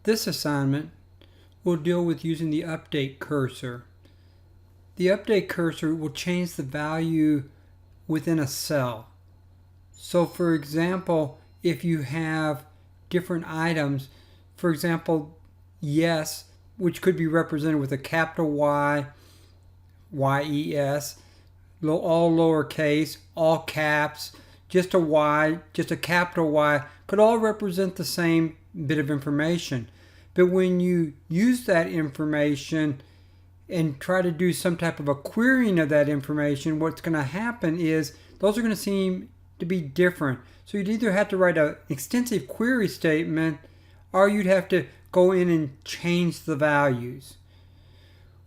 This assignment will deal with using the update cursor. The update cursor will change the value within a cell. So for example, if you have different items, for example, yes, which could be represented with a capital Y, Y-E-S, all lowercase, all caps, just a Y, just a capital Y, could all represent the same bit of information. But when you use that information and try to do some type of a querying of that information, what's going to happen is those are going to seem to be different. So you'd either have to write an extensive query statement or you'd have to go in and change the values.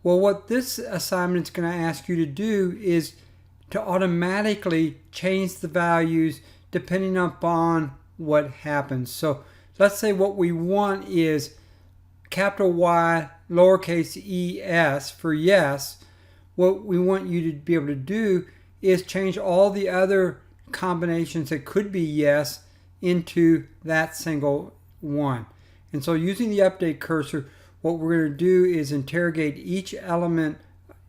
Well, what this assignment is going to ask you to do is to automatically change the values depending upon what happens. So let's say what we want is capital Y, lowercase e-s for yes. What we want you to be able to do is change all the other combinations that could be yes into that single one. And so using the update cursor, what we're going to do is interrogate each element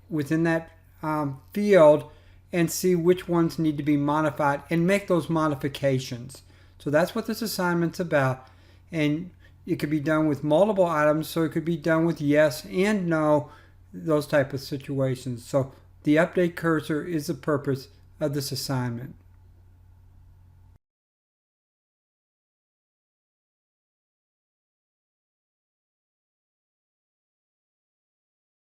within that field and see which ones need to be modified and make those modifications. So that's what this assignment's about. And it could be done with multiple items, so it could be done with yes and no, those type of situations. So the update cursor is the purpose of this assignment.